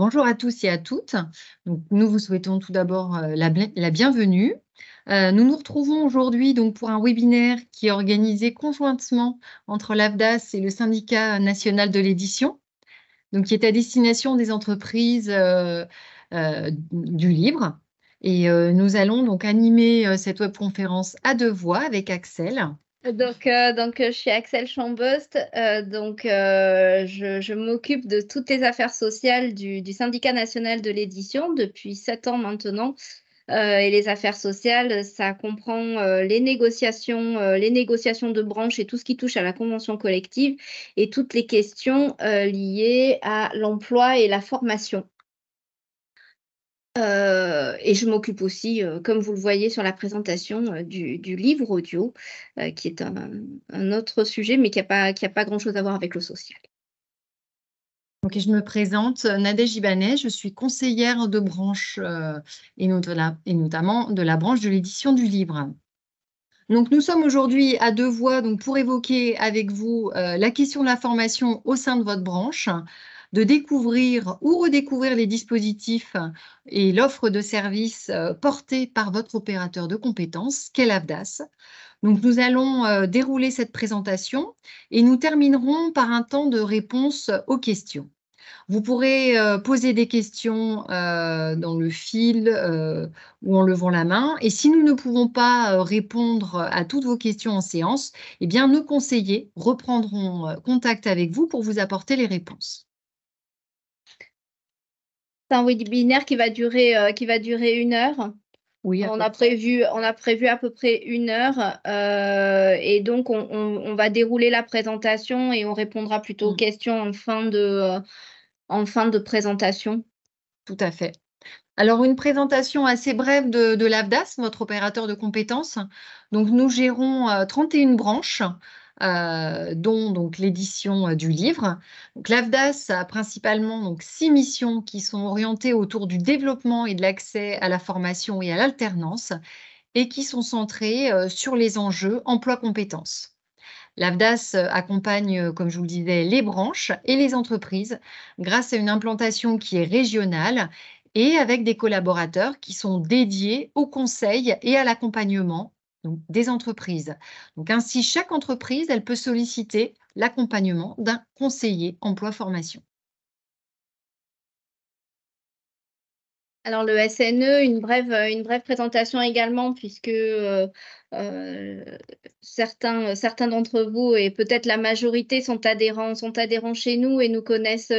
Bonjour à tous et à toutes. Donc, nous vous souhaitons tout d'abord la bienvenue. Nous nous retrouvons aujourd'hui donc pour un webinaire qui est organisé conjointement entre l'AFDAS et le Syndicat national de l'édition, donc qui est à destination des entreprises du livre. Et nous allons donc animer cette webconférence à deux voix avec Axel. Je suis Axel Chambost. Je m'occupe de toutes les affaires sociales du Syndicat national de l'édition depuis 7 ans maintenant. Et les affaires sociales, ça comprend les négociations de branche et tout ce qui touche à la convention collective et toutes les questions liées à l'emploi et la formation. Et je m'occupe aussi, comme vous le voyez sur la présentation, du livre audio, qui est un autre sujet, mais qui a pas grand-chose à voir avec le social. Donc, je me présente, Nadège Ibanez, je suis conseillère de branche et notamment de la branche de l'édition du livre. Donc, nous sommes aujourd'hui à deux voix donc, pour évoquer avec vous la question de la formation au sein de votre branche, de découvrir ou redécouvrir les dispositifs et l'offre de services portés par votre opérateur de compétences, qu'est l'AFDAS. Donc, nous allons dérouler cette présentation et nous terminerons par un temps de réponse aux questions. Vous pourrez poser des questions dans le fil ou en levant la main. Et si nous ne pouvons pas répondre à toutes vos questions en séance, eh bien, nos conseillers reprendront contact avec vous pour vous apporter les réponses. C'est un webinaire qui va durer 1 heure. Oui, On a prévu à peu près 1 heure, et donc on va dérouler la présentation et on répondra plutôt aux questions en fin de présentation. tout à fait. Alors, une présentation assez brève de l'AFDAS, votre opérateur de compétences. Donc, nous gérons 31 branches, dont donc l'édition du livre. Donc, l'AFDAS a principalement donc 6 missions qui sont orientées autour du développement et de l'accès à la formation et à l'alternance et qui sont centrées sur les enjeux emploi-compétences. L'AFDAS accompagne, comme je vous le disais, les branches et les entreprises grâce à une implantation qui est régionale et avec des collaborateurs qui sont dédiés au conseil et à l'accompagnement des entreprises. Donc ainsi, chaque entreprise, elle peut solliciter l'accompagnement d'un conseiller emploi-formation. Alors le SNE, une brève présentation également, puisque certains d'entre vous et peut-être la majorité sont adhérents chez nous et nous connaissent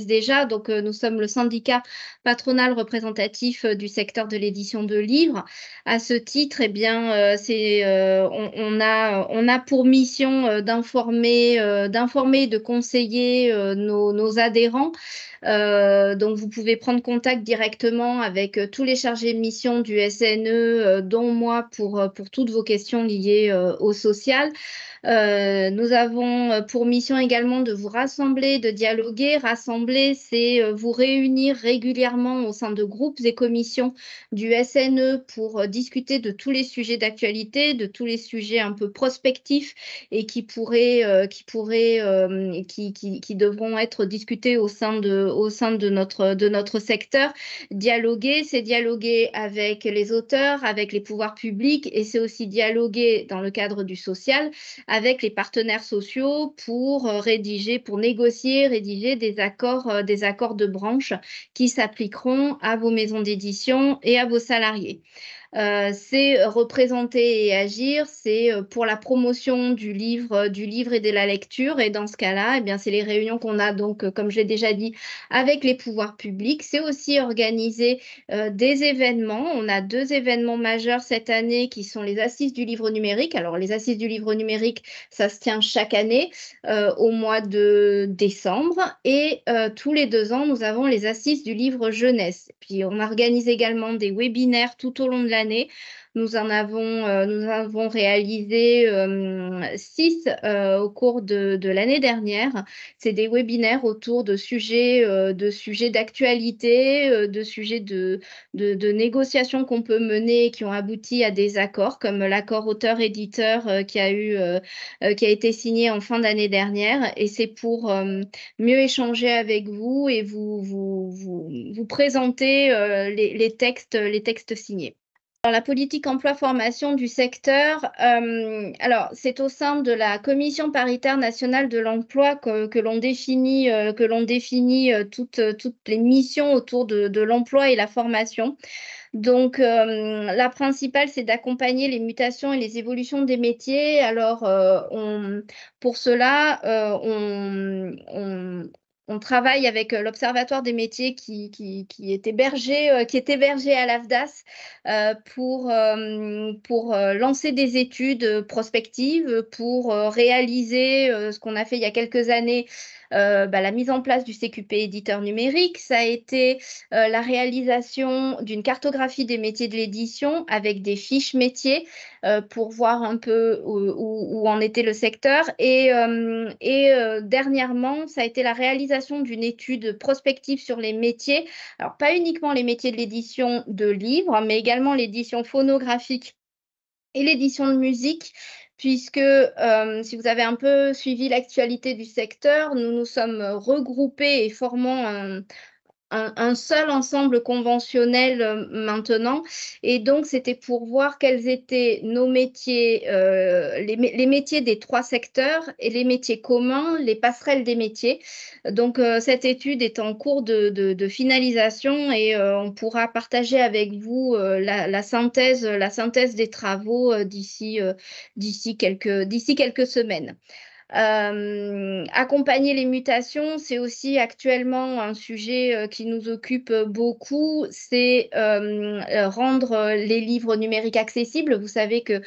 déjà. Donc nous sommes le syndicat patronal représentatif du secteur de l'édition de livres. À ce titre, eh bien, on a pour mission d'informer, de conseiller nos adhérents. Donc, vous pouvez prendre contact directement avec tous les chargés de mission du SNE, dont moi, pour toutes vos questions liées au social. Nous avons pour mission également de vous rassembler, de dialoguer. Rassembler, c'est vous réunir régulièrement au sein de groupes et commissions du SNE pour discuter de tous les sujets d'actualité, de tous les sujets un peu prospectifs et qui devront être discutés au sein de notre secteur. Dialoguer, c'est dialoguer avec les auteurs, avec les pouvoirs publics, et c'est aussi dialoguer dans le cadre du social avec les partenaires sociaux pour rédiger des accords de branche qui s'appliqueront à vos maisons d'édition et à vos salariés. C'est représenter et agir, c'est pour la promotion du livre et de la lecture. Et dans ce cas-là, eh bien, c'est les réunions qu'on a, donc, comme je l'ai déjà dit, avec les pouvoirs publics. C'est aussi organiser des événements. On a 2 événements majeurs cette année qui sont les Assises du livre numérique. Alors, les Assises du livre numérique, ça se tient chaque année au mois de décembre. Et tous les 2 ans, nous avons les Assises du livre jeunesse. Puis, on organise également des webinaires tout au long de l'année l'année. Nous avons réalisé 6 au cours de l'année dernière. C'est des webinaires autour de sujets d'actualité, de sujets de négociations qu'on peut mener et qui ont abouti à des accords, comme l'accord auteur-éditeur qui a été signé en fin d'année dernière. Et c'est pour mieux échanger avec vous et vous présenter les textes signés. Alors, la politique emploi-formation du secteur, alors c'est au sein de la Commission paritaire nationale de l'emploi que l'on définit toutes les missions autour de l'emploi et la formation. Donc, la principale, c'est d'accompagner les mutations et les évolutions des métiers. Alors, pour cela, on travaille avec l'Observatoire des métiers qui est hébergé à l'AFDAS pour lancer des études prospectives, pour réaliser ce qu'on a fait il y a quelques années, la mise en place du CQP éditeur numérique. Ça a été la réalisation d'une cartographie des métiers de l'édition avec des fiches métiers pour voir un peu où en était le secteur. Et dernièrement, ça a été la réalisation d'une étude prospective sur les métiers. Alors, pas uniquement les métiers de l'édition de livres, mais également l'édition phonographique et l'édition de musique, puisque si vous avez un peu suivi l'actualité du secteur, nous nous sommes regroupés et formons un seul ensemble conventionnel maintenant. Et donc, c'était pour voir quels étaient nos métiers, les métiers des 3 secteurs et les métiers communs, les passerelles des métiers. Donc, cette étude est en cours de finalisation et on pourra partager avec vous la synthèse des travaux d'ici quelques semaines. Accompagner les mutations, c'est aussi actuellement un sujet qui nous occupe beaucoup, c'est rendre les livres numériques accessibles. Vous savez que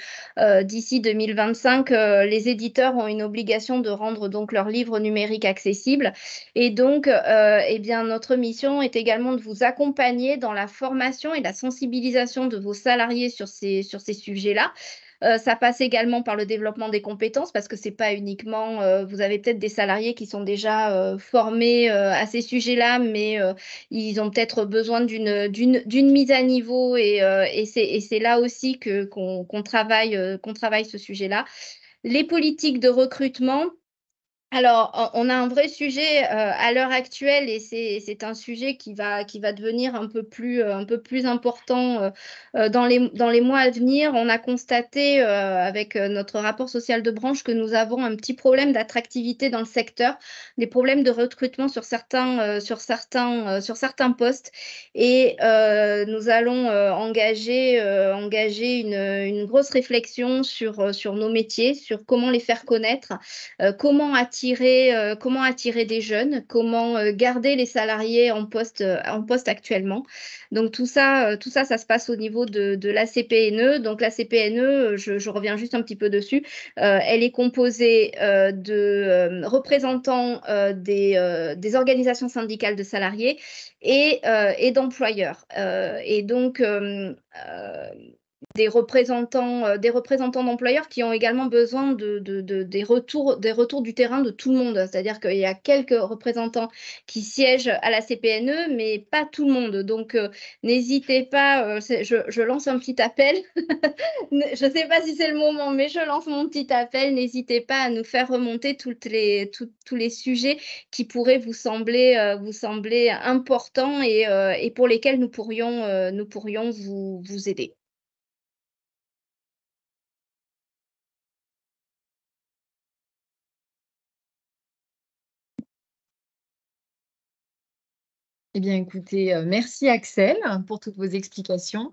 d'ici 2025, les éditeurs ont une obligation de rendre donc leurs livres numériques accessibles. Et donc, notre mission est également de vous accompagner dans la formation et la sensibilisation de vos salariés sur ces sujets-là. Ça passe également par le développement des compétences parce que c'est pas uniquement, vous avez peut-être des salariés qui sont déjà formés à ces sujets-là, mais ils ont peut-être besoin d'une mise à niveau et c'est là aussi qu'on travaille ce sujet-là. Les politiques de recrutement. Alors, on a un vrai sujet à l'heure actuelle et c'est un sujet qui va devenir un peu plus important dans les mois à venir. On a constaté avec notre rapport social de branche que nous avons un petit problème d'attractivité dans le secteur, des problèmes de recrutement sur certains postes et nous allons engager une grosse réflexion sur nos métiers, sur comment les faire connaître, comment attirer des jeunes, comment garder les salariés en poste actuellement. Donc tout ça, ça se passe au niveau de la CPNE. Donc la CPNE, je reviens juste un petit peu dessus, elle est composée de représentants des organisations syndicales de salariés et d'employeurs. Et donc des représentants d'employeurs qui ont également besoin des retours du terrain de tout le monde. C'est-à-dire qu'il y a quelques représentants qui siègent à la CPNE, mais pas tout le monde. Donc, n'hésitez pas, je lance un petit appel. Je ne sais pas si c'est le moment, mais je lance mon petit appel. N'hésitez pas à nous faire remonter tous les sujets qui pourraient vous sembler importants et pour lesquels nous pourrions vous aider. Eh bien, écoutez, merci Axel pour toutes vos explications.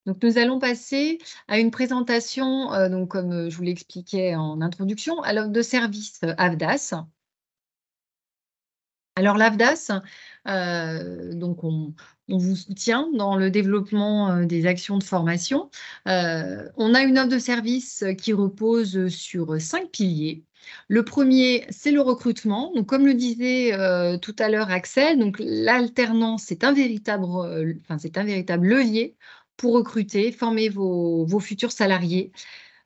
Donc, nous allons passer à une présentation, donc, comme je vous l'expliquais en introduction, à l'offre de service AFDAS. Alors, l'AFDAS, donc on vous soutient dans le développement des actions de formation. On a une offre de service qui repose sur 5 piliers. Le premier, c'est le recrutement. Donc, comme le disait tout à l'heure Axel, donc l'alternance, c'est un véritable levier pour recruter, former vos futurs salariés.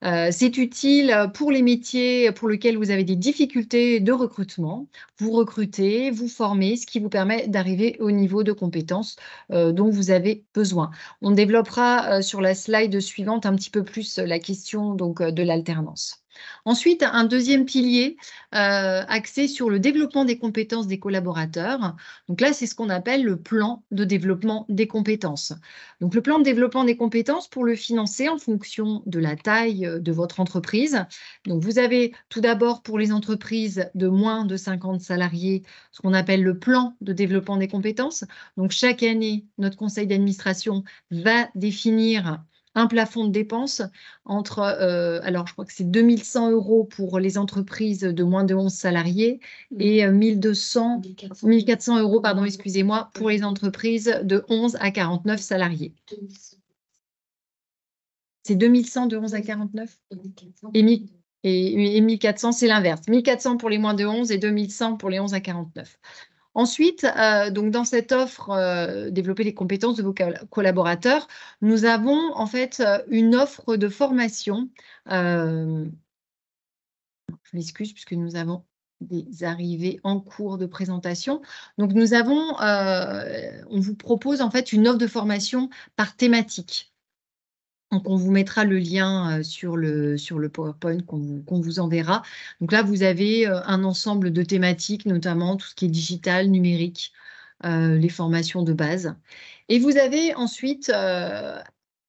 C'est utile pour les métiers pour lesquels vous avez des difficultés de recrutement. Vous recrutez, vous formez, ce qui vous permet d'arriver au niveau de compétences dont vous avez besoin. On développera sur la slide suivante un petit peu plus la question donc, de l'alternance. Ensuite, un deuxième pilier axé sur le développement des compétences des collaborateurs. Donc là, c'est ce qu'on appelle le plan de développement des compétences. Donc le plan de développement des compétences, pour le financer en fonction de la taille de votre entreprise. Donc vous avez tout d'abord pour les entreprises de moins de 50 salariés, ce qu'on appelle le plan de développement des compétences. Donc chaque année, notre conseil d'administration va définir un plafond de dépenses entre, alors je crois que c'est 2100 € pour les entreprises de moins de 11 salariés et 1400 € pardon, excusez-moi, pour les entreprises de 11 à 49 salariés. C'est 2100 de 11 à 49 et 1400, c'est l'inverse. 1400 pour les moins de 11 et 2100 pour les 11 à 49. Ensuite, donc dans cette offre, développer les compétences de vos collaborateurs, nous avons en fait une offre de formation. Je m'excuse puisque nous avons des arrivées en cours de présentation. Donc nous avons, on vous propose en fait une offre de formation par thématique. Donc, on vous mettra le lien sur le PowerPoint qu'on vous enverra. Donc là, vous avez un ensemble de thématiques, notamment tout ce qui est digital, numérique, les formations de base. Et vous avez ensuite,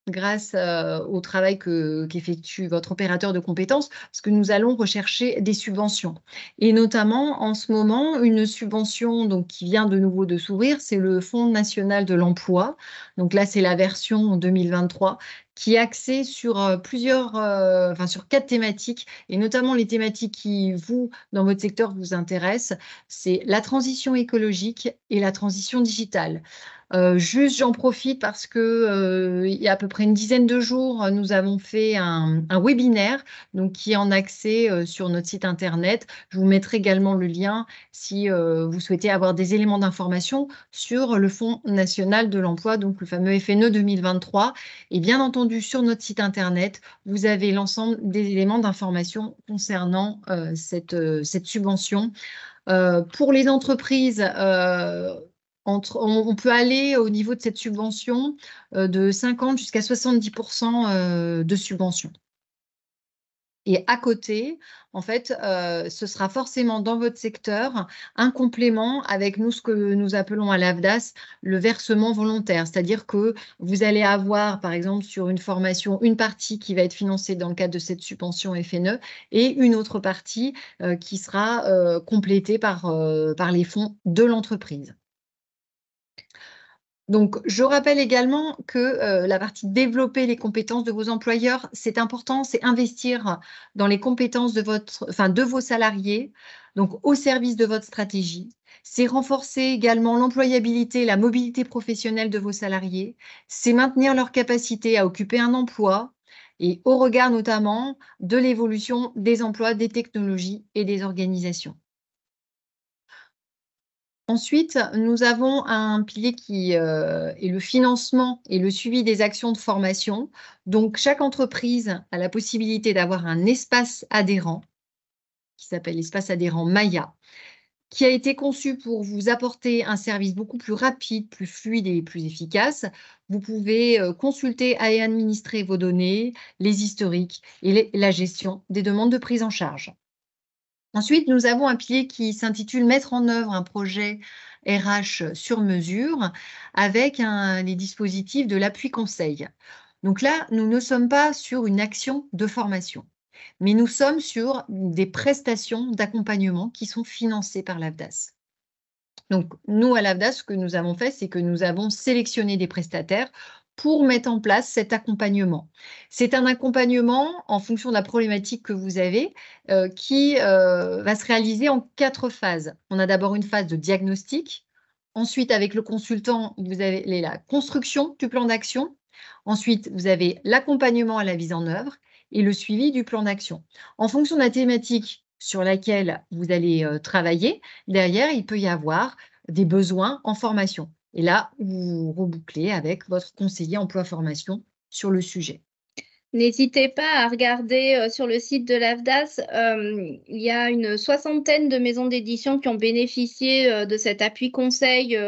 grâce au travail qu'effectue votre opérateur de compétences, parce que nous allons rechercher des subventions. Et notamment, en ce moment, une subvention donc, qui vient de nouveau de s'ouvrir, c'est le Fonds national de l'emploi. Donc là, c'est la version 2023 qui est axée sur sur 4 thématiques, et notamment les thématiques qui, vous, dans votre secteur, vous intéressent, c'est la transition écologique et la transition digitale. Juste, j'en profite parce que il y a à peu près une dizaine de jours, nous avons fait un webinaire donc, qui est en accès sur notre site internet. Je vous mettrai également le lien si vous souhaitez avoir des éléments d'information sur le Fonds national de l'emploi, donc le fameux FNE 2023. Et bien entendu, sur notre site internet, vous avez l'ensemble des éléments d'information concernant cette subvention. Pour les entreprises, on peut aller au niveau de cette subvention de 50 jusqu'à 70% de subvention. Et à côté, en fait, ce sera forcément dans votre secteur un complément avec nous, ce que nous appelons à l'AFDAS, le versement volontaire. C'est-à-dire que vous allez avoir, par exemple, sur une formation, une partie qui va être financée dans le cadre de cette subvention FNE et une autre partie qui sera complétée par les fonds de l'entreprise. Donc, je rappelle également que la partie développer les compétences de vos employeurs, c'est important, c'est investir dans les compétences de vos salariés, donc au service de votre stratégie. C'est renforcer également l'employabilité, la mobilité professionnelle de vos salariés. C'est maintenir leur capacité à occuper un emploi et au regard notamment de l'évolution des emplois, des technologies et des organisations. Ensuite, nous avons un pilier qui est le financement et le suivi des actions de formation. Donc, chaque entreprise a la possibilité d'avoir un espace adhérent qui s'appelle l'espace adhérent Maya, qui a été conçu pour vous apporter un service beaucoup plus rapide, plus fluide et plus efficace. Vous pouvez consulter et administrer vos données, les historiques et la gestion des demandes de prise en charge. Ensuite, nous avons un pilier qui s'intitule « Mettre en œuvre un projet RH sur mesure » avec les dispositifs de l'appui conseil. Donc là, nous ne sommes pas sur une action de formation, mais nous sommes sur des prestations d'accompagnement qui sont financées par l'AFDAS. Donc, nous, à l'AFDAS, ce que nous avons fait, c'est que nous avons sélectionné des prestataires pour mettre en place cet accompagnement. C'est un accompagnement en fonction de la problématique que vous avez qui va se réaliser en 4 phases. On a d'abord une phase de diagnostic. Ensuite, avec le consultant, vous avez la construction du plan d'action. Ensuite, vous avez l'accompagnement à la mise en œuvre et le suivi du plan d'action. En fonction de la thématique sur laquelle vous allez travailler, derrière, il peut y avoir des besoins en formation. Et là, vous rebouclez avec votre conseiller emploi-formation sur le sujet. N'hésitez pas à regarder sur le site de l'AFDAS. Il y a une soixantaine de maisons d'édition qui ont bénéficié de cet appui conseil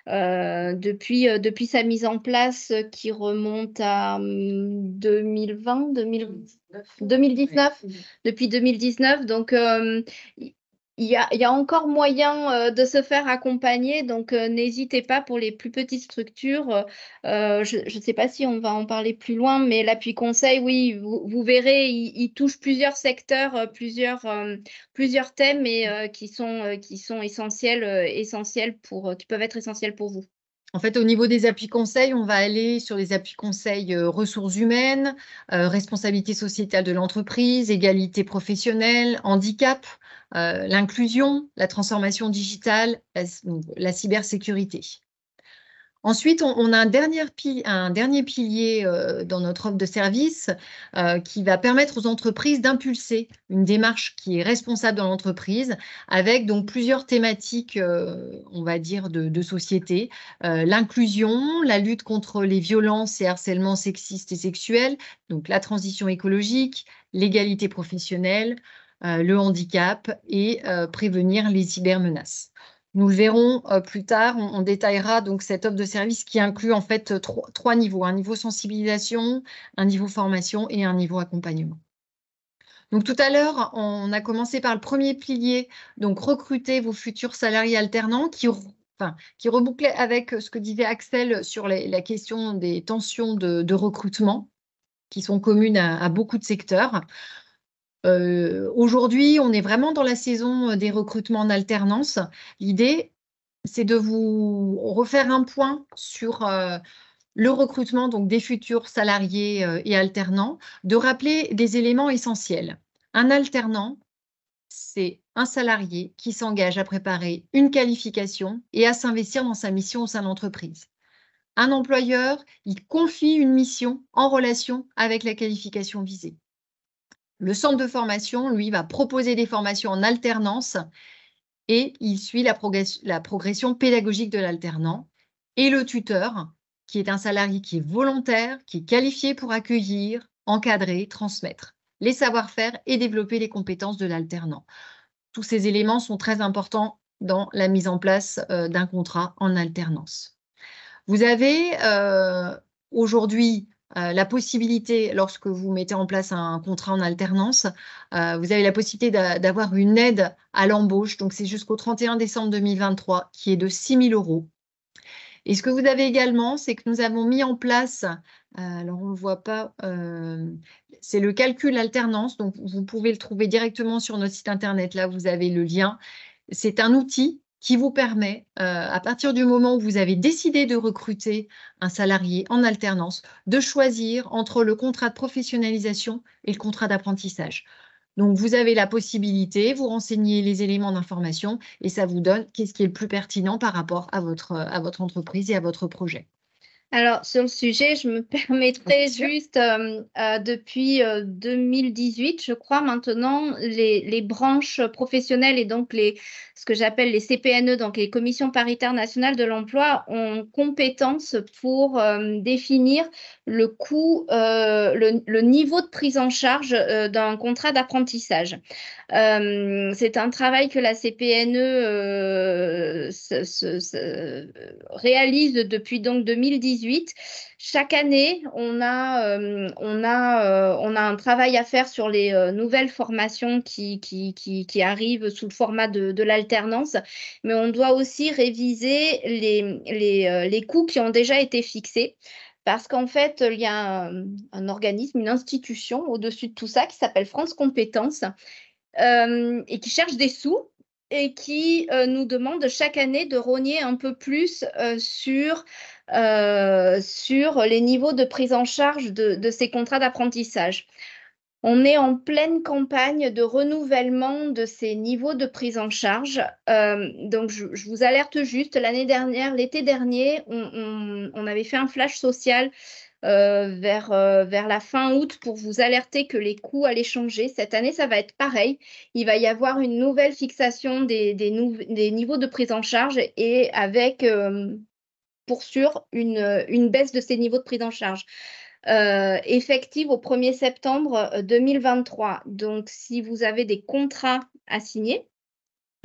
depuis sa mise en place qui remonte à 2020, 2019, depuis 2019. Donc, il y a encore moyen de se faire accompagner. Donc, n'hésitez pas pour les plus petites structures. Je ne sais pas si on va en parler plus loin, mais l'appui conseil, oui, vous verrez, il touche plusieurs secteurs, plusieurs thèmes qui sont essentiels qui peuvent être essentiels pour vous. En fait, au niveau des appuis conseils, on va aller sur les appuis conseils ressources humaines, responsabilité sociétale de l'entreprise, égalité professionnelle, handicap, l'inclusion, la transformation digitale, la cybersécurité. Ensuite, on a un dernier pilier dans notre offre de service qui va permettre aux entreprises d'impulser une démarche qui est responsable dans l'entreprise avec donc plusieurs thématiques, on va dire, de société. L'inclusion, la lutte contre les violences et harcèlements sexistes et sexuels, donc la transition écologique, l'égalité professionnelle, le handicap et prévenir les cybermenaces. Nous le verrons plus tard, on détaillera donc cette offre de service qui inclut en fait trois niveaux, un niveau sensibilisation, un niveau formation et un niveau accompagnement. Donc tout à l'heure, on a commencé par le premier pilier, donc recruter vos futurs salariés alternants qui rebouclait avec ce que disait Axel sur la question des tensions de recrutement qui sont communes à beaucoup de secteurs. Aujourd'hui, on est vraiment dans la saison des recrutements en alternance. L'idée, c'est de vous refaire un point sur le recrutement donc des futurs salariés et alternants, de rappeler des éléments essentiels. Un alternant, c'est un salarié qui s'engage à préparer une qualification et à s'investir dans sa mission au sein de l'entreprise. Un employeur, il confie une mission en relation avec la qualification visée. Le centre de formation, lui, va proposer des formations en alternance et il suit la progression pédagogique de l'alternant. Et le tuteur, qui est un salarié qui est volontaire, qui est qualifié pour accueillir, encadrer, transmettre les savoir-faire et développer les compétences de l'alternant. Tous ces éléments sont très importants dans la mise en place d'un contrat en alternance. Vous avez aujourd'hui la possibilité, lorsque vous mettez en place un contrat en alternance, vous avez la possibilité d'avoir une aide à l'embauche. Donc, c'est jusqu'au 31 décembre 2023 qui est de 6 000 €. Et ce que vous avez également, c'est que nous avons mis en place, alors on ne le voit pas, c'est le calcul alternance. Donc, vous pouvez le trouver directement sur notre site internet. Là, vous avez le lien. C'est un outil qui vous permet, à partir du moment où vous avez décidé de recruter un salarié en alternance, de choisir entre le contrat de professionnalisation et le contrat d'apprentissage. Donc, vous avez la possibilité, vous renseignez les éléments d'information et ça vous donne qu'est-ce qui est le plus pertinent par rapport à votre entreprise et à votre projet. Alors, sur le sujet, je me permettrai juste, depuis 2018, je crois maintenant, les branches professionnelles et donc ce que j'appelle les CPNE, donc les commissions paritaires nationales de l'emploi, ont compétence pour définir le coût, le niveau de prise en charge d'un contrat d'apprentissage. C'est un travail que la CPNE réalise depuis donc 2018. Chaque année, on a un travail à faire sur les nouvelles formations qui arrivent sous le format de l'alternance, mais on doit aussi réviser les coûts qui ont déjà été fixés. Parce qu'en fait, il y a un organisme, une institution au-dessus de tout ça qui s'appelle France Compétences et qui cherche des sous et qui nous demande chaque année de rogner un peu plus sur les niveaux de prise en charge de ces contrats d'apprentissage. On est en pleine campagne de renouvellement de ces niveaux de prise en charge. Donc, je vous alerte juste, l'été dernier, on avait fait un flash social vers la fin août pour vous alerter que les coûts allaient changer. Cette année, ça va être pareil. Il va y avoir une nouvelle fixation des niveaux de prise en charge et avec pour sûr une baisse de ces niveaux de prise en charge. Effective au 1er septembre 2023. Donc, si vous avez des contrats à signer,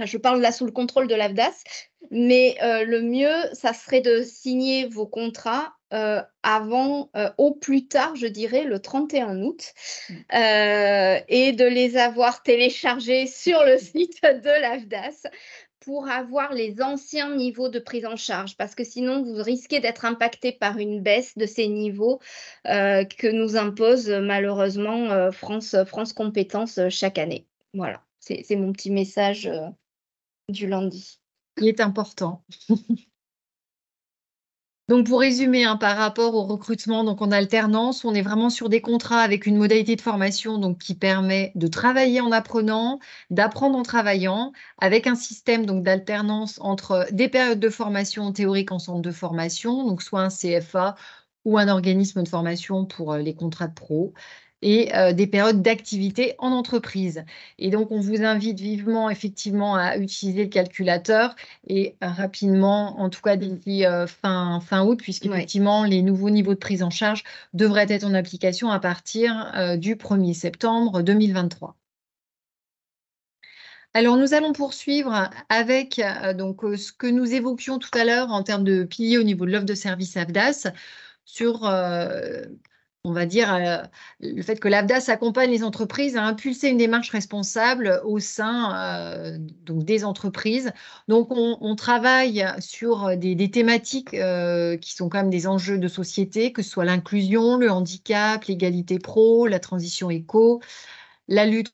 je parle là sous le contrôle de l'AFDAS, mais le mieux, ça serait de signer vos contrats avant, au plus tard, je dirais, le 31 août, et de les avoir téléchargés sur le site de l'AFDAS pour avoir les anciens niveaux de prise en charge, parce que sinon, vous risquez d'être impacté par une baisse de ces niveaux que nous impose malheureusement France Compétences chaque année. Voilà, c'est mon petit message du lundi. Il est important. Donc, pour résumer, hein, par rapport au recrutement donc en alternance, on est vraiment sur des contrats avec une modalité de formation donc, qui permet de travailler en apprenant, d'apprendre en travaillant, avec un système donc d'alternance entre des périodes de formation théorique en centre de formation, donc soit un CFA ou un organisme de formation pour les contrats de pro, et des périodes d'activité en entreprise. Et donc, on vous invite vivement, effectivement, à utiliser le calculateur et rapidement, en tout cas d'ici fin août, puisqu'effectivement, les nouveaux niveaux de prise en charge devraient être en application à partir du 1er septembre 2023. Alors, nous allons poursuivre avec donc, ce que nous évoquions tout à l'heure en termes de piliers au niveau de l'offre de service AFDAS sur on va dire, le fait que l'AFDAS accompagne les entreprises à impulser une démarche responsable au sein donc des entreprises. Donc, on travaille sur des thématiques qui sont quand même des enjeux de société, que ce soit l'inclusion, le handicap, l'égalité pro, la transition éco, la lutte.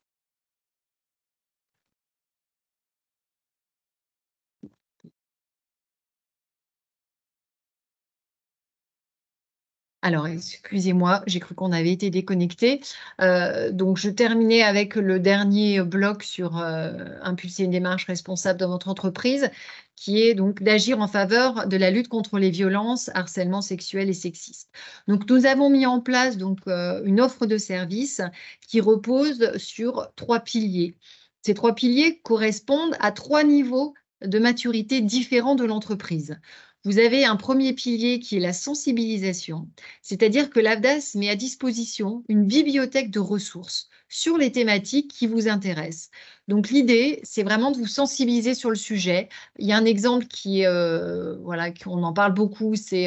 Alors, excusez-moi, j'ai cru qu'on avait été déconnecté. Donc, je terminais avec le dernier bloc sur impulser une démarche responsable dans votre entreprise, qui est donc d'agir en faveur de la lutte contre les violences, harcèlement sexuel et sexiste. Donc, nous avons mis en place donc, une offre de service qui repose sur 3 piliers. Ces 3 piliers correspondent à 3 niveaux de maturité différents de l'entreprise. Vous avez un premier pilier qui est la sensibilisation, c'est-à-dire que l'AFDAS met à disposition une bibliothèque de ressources sur les thématiques qui vous intéressent. Donc l'idée, c'est vraiment de vous sensibiliser sur le sujet. Il y a un exemple qui, voilà, qu'on en parle beaucoup, c'est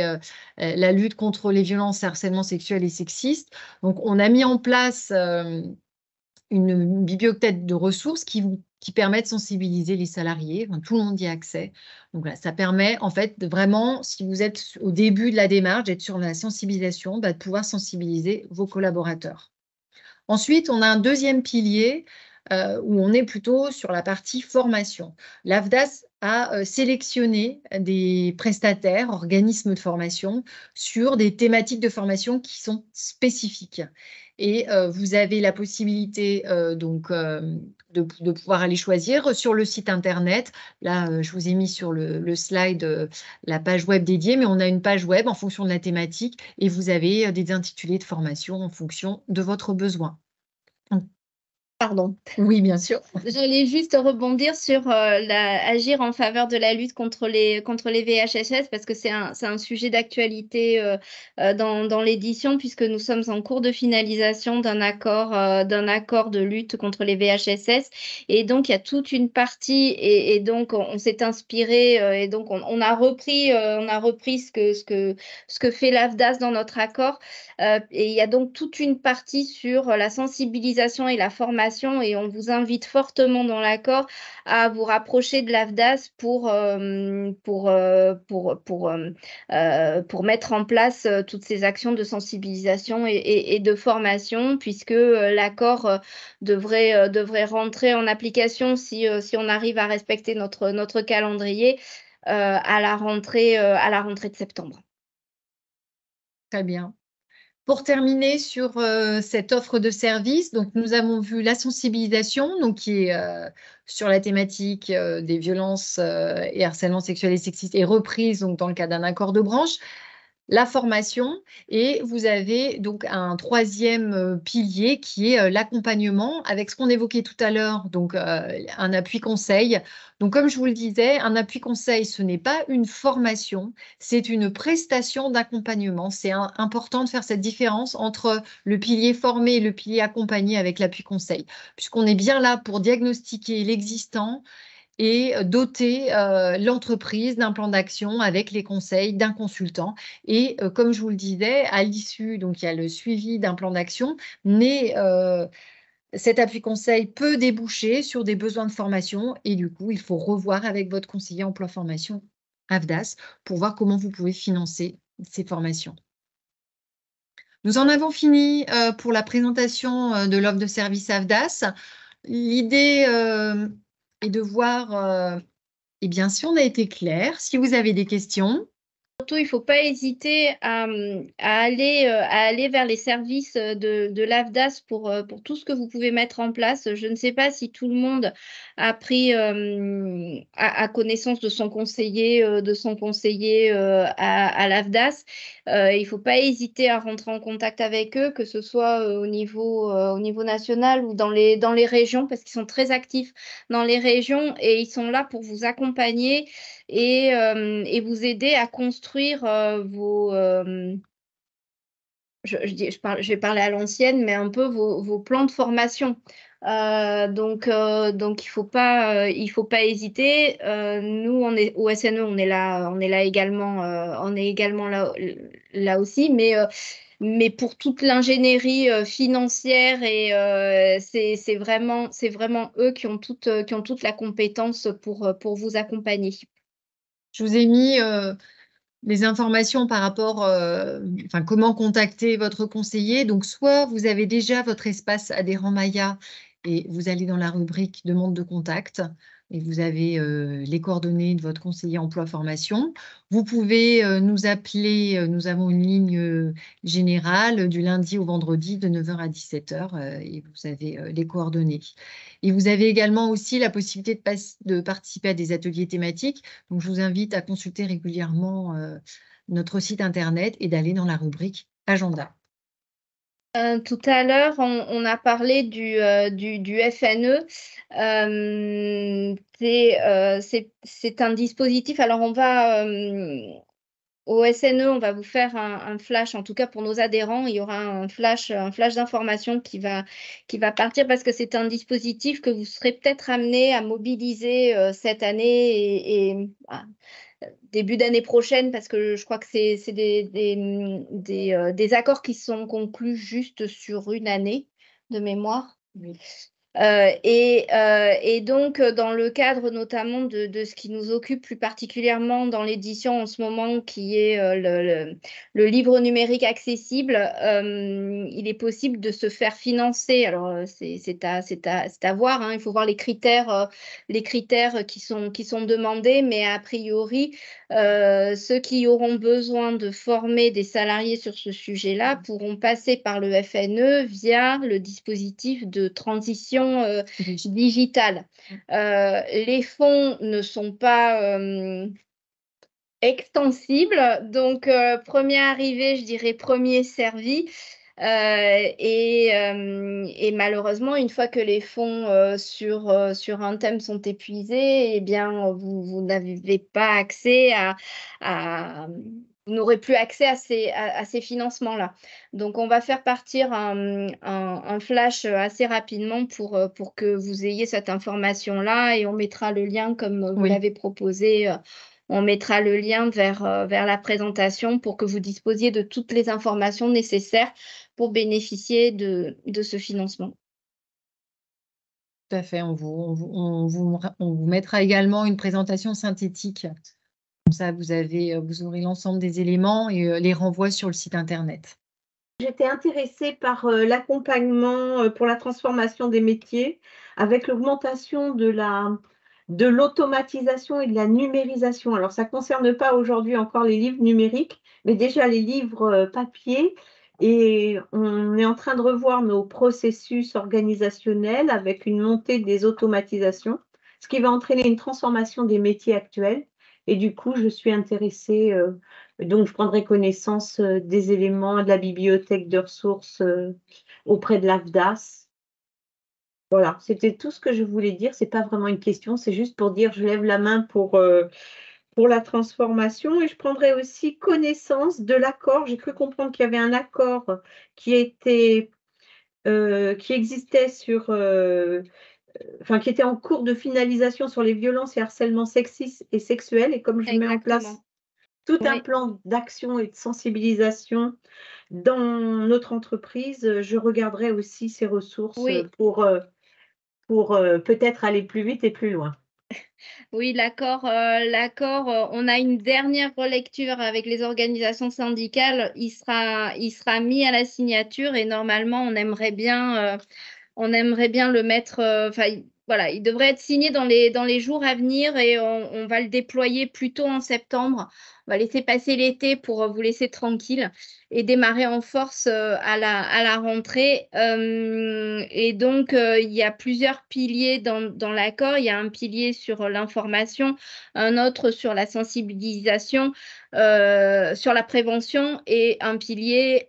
la lutte contre les violences, harcèlement sexuel et sexiste. Donc on a mis en place une bibliothèque de ressources qui permet de sensibiliser les salariés. Enfin, tout le monde y a accès. Donc voilà, ça permet en fait de vraiment, si vous êtes au début de la démarche, d'être sur la sensibilisation, de pouvoir sensibiliser vos collaborateurs. Ensuite, on a un deuxième pilier où on est plutôt sur la partie formation. L'AFDAS a sélectionné des prestataires, organismes de formation, sur des thématiques de formation qui sont spécifiques. Et vous avez la possibilité donc de pouvoir aller choisir sur le site internet. Là, je vous ai mis sur le slide la page web dédiée, mais on a une page web en fonction de la thématique et vous avez des intitulés de formation en fonction de votre besoin. Pardon. Oui, bien sûr. J'allais juste rebondir sur agir en faveur de la lutte contre les VHSS, parce que c'est un sujet d'actualité dans l'édition, puisque nous sommes en cours de finalisation d'un accord de lutte contre les VHSS. Et donc, il y a toute une partie, et donc on s'est inspiré, et donc on a repris ce que fait l'AFDAS dans notre accord. Et il y a donc toute une partie sur la sensibilisation et la formation, et on vous invite fortement dans l'accord à vous rapprocher de l'AFDAS pour mettre en place toutes ces actions de sensibilisation et de formation, puisque l'accord devrait rentrer en application si on arrive à respecter notre calendrier à la rentrée de septembre. Très bien. Pour terminer sur cette offre de service, donc nous avons vu la sensibilisation, donc qui est sur la thématique des violences et harcèlement sexuel et sexiste, et reprise donc, dans le cadre d'un accord de branche. la formation, et vous avez donc un troisième pilier qui est l'accompagnement avec ce qu'on évoquait tout à l'heure, donc un appui conseil. Donc comme je vous le disais, un appui conseil, ce n'est pas une formation, c'est une prestation d'accompagnement. C'est important de faire cette différence entre le pilier formé et le pilier accompagné avec l'appui conseil, puisqu'on est bien là pour diagnostiquer l'existant et doter l'entreprise d'un plan d'action avec les conseils d'un consultant. Et comme je vous le disais, à l'issue, donc il y a le suivi d'un plan d'action, mais cet appui conseil peut déboucher sur des besoins de formation et du coup, il faut revoir avec votre conseiller emploi formation AFDAS pour voir comment vous pouvez financer ces formations. Nous en avons fini pour la présentation de l'offre de service AFDAS. L'idée est de voir eh bien, si on a été clair, si vous avez des questions. Surtout, il ne faut pas hésiter à aller vers les services de l'AFDAS pour tout ce que vous pouvez mettre en place. Je ne sais pas si tout le monde a pris à connaissance de son conseiller à l'AFDAS. Il ne faut pas hésiter à rentrer en contact avec eux, que ce soit au niveau national ou dans les régions, parce qu'ils sont très actifs dans les régions et ils sont là pour vous accompagner et vous aider à construire vos… je vais parler à l'ancienne, mais un peu vos plans de formation. Donc il faut pas hésiter. Nous, on est au SNE, on est là également, là aussi, mais pour toute l'ingénierie financière et c'est vraiment eux qui ont toute la compétence pour vous accompagner. Je vous ai mis les informations par rapport, enfin, comment contacter votre conseiller. Donc, soit vous avez déjà votre espace adhérent Maya et vous allez dans la rubrique demande de contact et vous avez les coordonnées de votre conseiller emploi formation. Vous pouvez nous appeler, nous avons une ligne générale du lundi au vendredi de 9 h à 17 h et vous avez les coordonnées. Et vous avez également aussi la possibilité de participer à des ateliers thématiques. Donc, je vous invite à consulter régulièrement notre site internet et d'aller dans la rubrique agenda. Tout à l'heure, on a parlé du FNE. C'est un dispositif. Alors, on va au SNE, on va vous faire un flash. En tout cas, pour nos adhérents, il y aura un flash d'information qui va partir parce que c'est un dispositif que vous serez peut-être amené à mobiliser cette année et début d'année prochaine, parce que je crois que c'est des accords qui sont conclus juste sur une année de mémoire. Oui. Et donc, dans le cadre notamment de ce qui nous occupe plus particulièrement dans l'édition en ce moment, qui est le livre numérique accessible, il est possible de se faire financer. Alors, c'est à voir, hein. Il faut voir les critères qui sont demandés, mais a priori, ceux qui auront besoin de former des salariés sur ce sujet-là pourront passer par le FNE via le dispositif de transition digitale. Les fonds ne sont pas extensibles, donc premier arrivé, je dirais premier servi. Et malheureusement, une fois que les fonds sur un thème sont épuisés, eh bien, vous n'avez pas accès vous n'aurez plus accès à ces financements-là. Donc, on va faire partir un flash assez rapidement pour que vous ayez cette information-là et on mettra le lien comme vous l'avez proposé. On mettra le lien vers la présentation pour que vous disposiez de toutes les informations nécessaires pour bénéficier de ce financement. Tout à fait. On vous mettra également une présentation synthétique. Comme ça, vous aurez l'ensemble des éléments et les renvois sur le site internet. J'étais intéressée par l'accompagnement pour la transformation des métiers avec l'augmentation de l'automatisation et de la numérisation. Alors, ça ne concerne pas aujourd'hui encore les livres numériques, mais déjà les livres papier. Et on est en train de revoir nos processus organisationnels avec une montée des automatisations, ce qui va entraîner une transformation des métiers actuels. Et du coup, je suis intéressée Donc, je prendrai connaissance des éléments de la bibliothèque de ressources auprès de l'AFDAS. Voilà, c'était tout ce que je voulais dire. C'est pas vraiment une question, c'est juste pour dire je lève la main pour la transformation et je prendrai aussi connaissance de l'accord. J'ai cru comprendre qu'il y avait un accord qui était qui existait sur enfin qui était en cours de finalisation sur les violences et harcèlements sexistes et sexuels. Et comme je mets en place Exactement. tout un Oui. plan d'action et de sensibilisation dans notre entreprise, je regarderai aussi ces ressources Oui. pour peut-être aller plus vite et plus loin. Oui, l'accord, on a une dernière relecture avec les organisations syndicales. Il sera mis à la signature et normalement, on aimerait bien le mettre. Voilà, il devrait être signé dans les jours à venir et on va le déployer plutôt en septembre. On va laisser passer l'été pour vous laisser tranquille et démarrer en force à la rentrée. Et donc, il y a plusieurs piliers dans l'accord. Il y a un pilier sur l'information, un autre sur la sensibilisation, sur la prévention et un pilier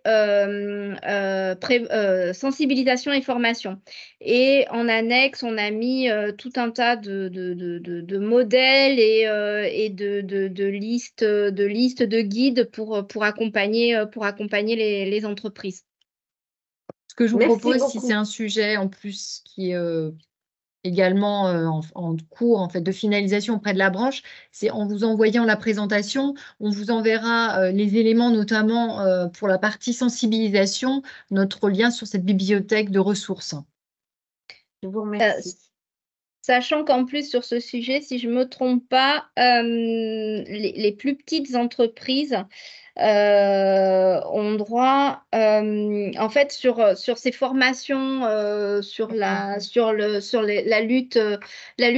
sensibilisation et formation. Et en annexe, on a mis tout un tas de modèles et de listes, de guides pour accompagner les entreprises. Ce que je vous Merci propose, si beaucoup. c'est un sujet en plus qui est également en cours en fait, de finalisation auprès de la branche, c'est en vous envoyant la présentation, on vous enverra les éléments, notamment pour la partie sensibilisation, notre lien sur cette bibliothèque de ressources. Je vous remercie. Sachant qu'en plus, sur ce sujet, si je ne me trompe pas, les plus petites entreprises ont droit, en fait, sur ces formations, sur la lutte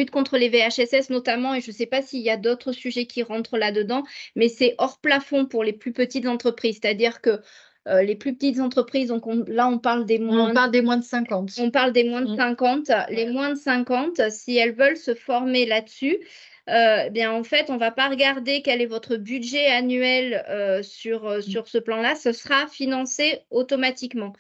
contre les VHSS notamment, et je ne sais pas s'il y a d'autres sujets qui rentrent là-dedans, mais c'est hors plafond pour les plus petites entreprises. C'est-à-dire que les plus petites entreprises, donc là, on parle des moins... On parle des moins de 50. On parle des moins de 50. Les moins de 50, si elles veulent se former là-dessus, bien en fait, on ne va pas regarder quel est votre budget annuel sur ce plan-là. Ce sera financé automatiquement.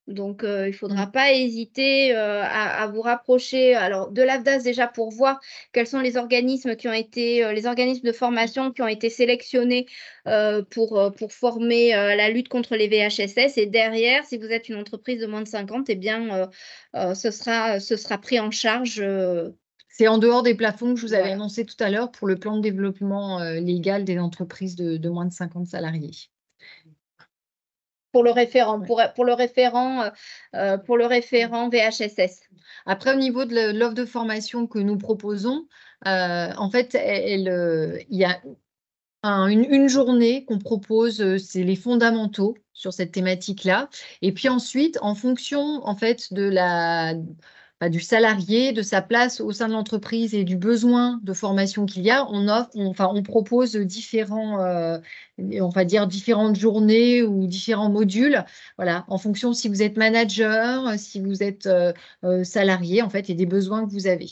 Donc, il ne faudra pas hésiter à vous rapprocher de l'AFDAS déjà pour voir quels sont les organismes les organismes de formation qui ont été sélectionnés pour former la lutte contre les VHSS. Et derrière, si vous êtes une entreprise de moins de 50, eh bien, ce sera pris en charge. C'est en dehors des plafonds que je vous avais Voilà. annoncé tout à l'heure pour le plan de développement légal des entreprises de moins de 50 salariés. Pour le référent, Ouais. pour le référent VHSS. Après, au niveau de l'offre de formation que nous proposons, en fait, il y a une journée qu'on propose, c'est les fondamentaux sur cette thématique-là. Et puis ensuite, en fonction en fait du salarié, de sa place au sein de l'entreprise et du besoin de formation qu'il y a, on propose on va dire différentes journées ou différents modules. Voilà, en fonction si vous êtes manager, si vous êtes salarié, en fait, et des besoins que vous avez.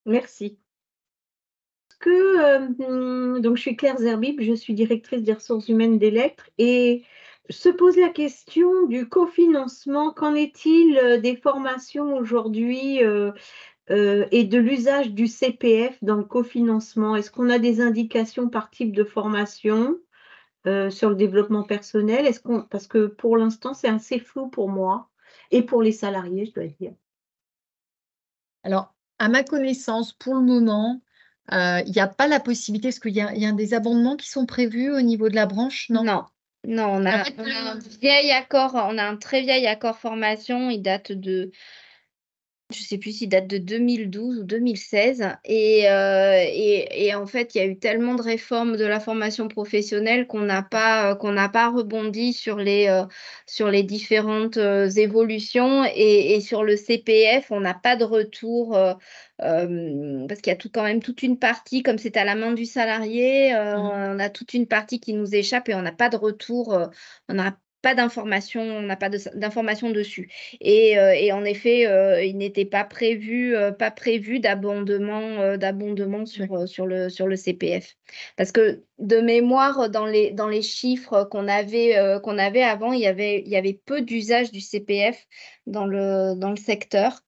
Merci. Donc, je suis Claire Zerbib, je suis directrice des ressources humaines d'Electre et se pose la question du cofinancement. Qu'en est-il des formations aujourd'hui et de l'usage du CPF dans le cofinancement? Est-ce qu'on a des indications par type de formation sur le développement personnel? Parce que pour l'instant, c'est assez flou pour moi et pour les salariés, je dois dire. Alors, à ma connaissance, pour le moment, il n'y a pas la possibilité, parce qu'il y a des abondements qui sont prévus au niveau de la branche, non? Non, on a un vieil accord, on a un très vieil accord formation, il date de, je ne sais plus s'il date de 2012 ou 2016. Et en fait, il y a eu tellement de réformes de la formation professionnelle qu'on n'a pas rebondi sur les différentes évolutions. Et sur le CPF, on n'a pas de retour parce qu'il y a quand même toute une partie, comme c'est à la main du salarié, on a toute une partie qui nous échappe et on n'a pas de retour. On n'a pas d'informations, on n'a pas d'informations dessus. Et en effet, il n'était pas prévu d'abondement sur le CPF. Parce que de mémoire, dans les chiffres qu'on avait avant, il y avait peu d'usage du CPF dans le secteur.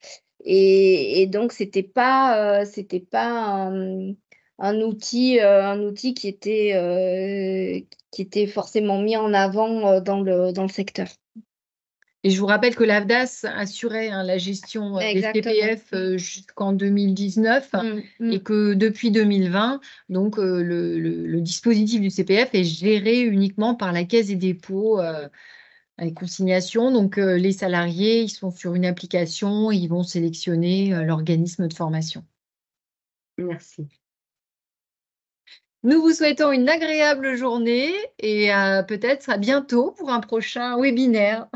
Et donc, c'était pas un outil qui était forcément mis en avant dans le secteur. Et je vous rappelle que l'AFDAS assurait la gestion des CPF jusqu'en 2019 et que depuis 2020, donc, le dispositif du CPF est géré uniquement par la Caisse des dépôts et consignations. Donc, les salariés, ils sont sur une application, ils vont sélectionner l'organisme de formation. Merci. Nous vous souhaitons une agréable journée et peut-être à bientôt pour un prochain webinaire.